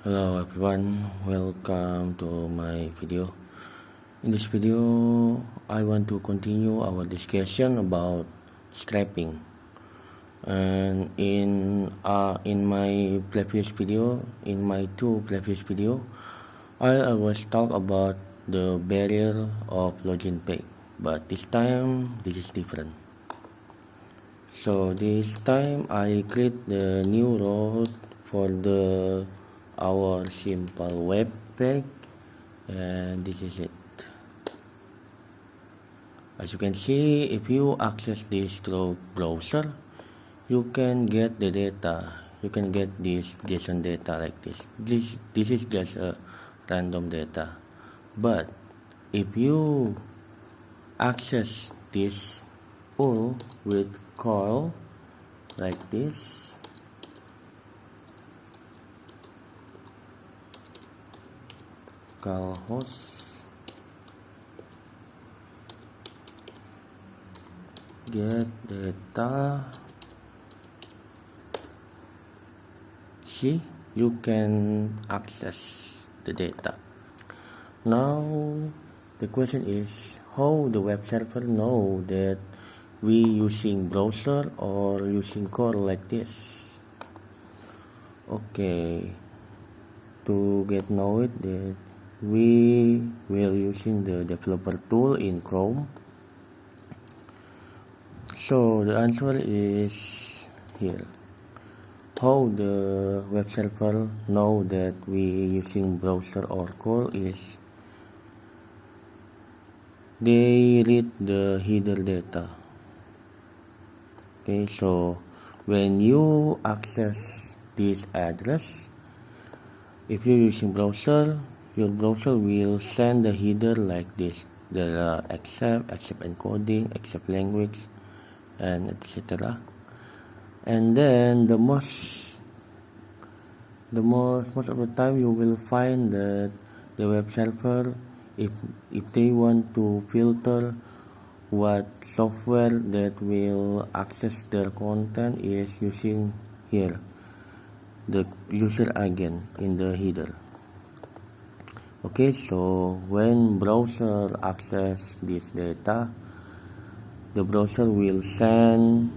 Hello everyone, welcome to my video. In this video, I want to continue our discussion about scraping. And in my previous video, in my two previous video, I was talk about the barrier of login page, but this time this is different. So this time I create the new route for our simple web page, and this is it. As you can see, if you access this through browser, you can get the data. You can get this JSON data like this. This is just a random data. But if you access this URL with curl like this, host get data. See, you can access the data. Now the question is how the web server know that we using browser or using curl like this. Okay, to get know it that we will using the developer tool in Chrome. So the answer is here. How the web server know that we using browser or curl is they read the header data. Okay, so when you access this address, if you're using browser, your browser will send the header like this. There are accept encoding, accept language, and etc. And then most of the time you will find that the web server, if they want to filter what software that will access their content, is using here the user agent in the header. Okay, so when browser access this data, the browser will send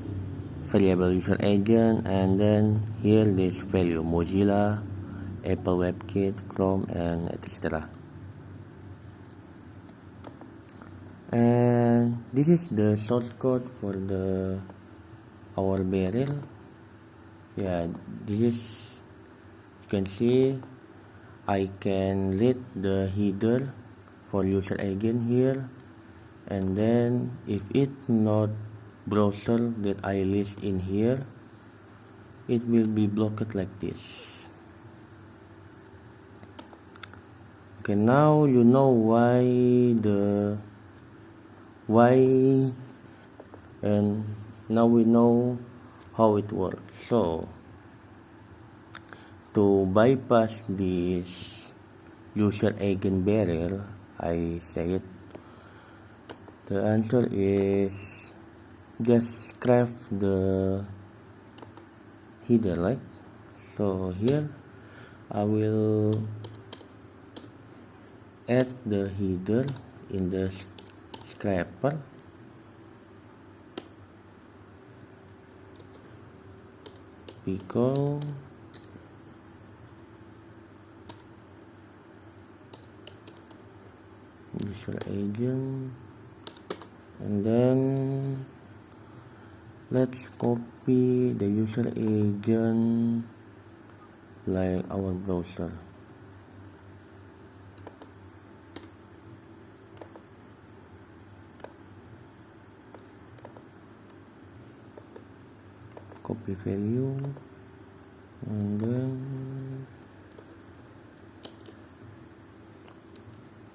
variable user agent, and then here this value Mozilla, Apple WebKit, Chrome, and etc. And this is the source code for our barrel. Yeah, this is, you can see I can read the header for user agent here, and then if it not browser that I list in here, it will be blocked like this. Okay, now you know why and now we know how it works. So to bypass this user agent barrier, I say it, the answer is just scrap the header, like so. Here I will add the header in the scraper. Pickle user agent, and then let's copy the user agent like our browser. Copy value, and then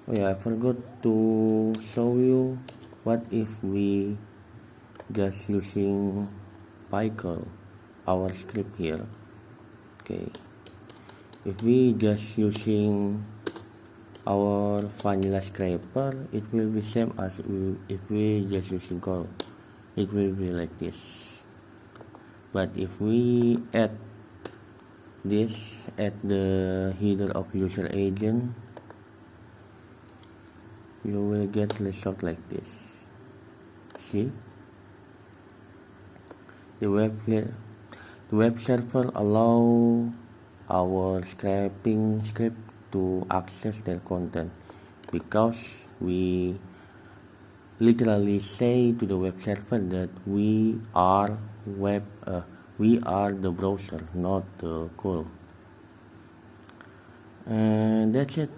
oh yeah, I forgot to show you what if we just using Pickle, our script here. Okay, if we just using our vanilla scraper, it will be same as if we just using curl. It will be like this. But if we add this at the header of user agent, you will get result like this. See, the web server allow our scraping script to access their content, because we literally say to the web server that we are the browser, not the call. And that's it.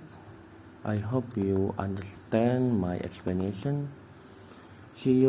I hope you understand my explanation. See you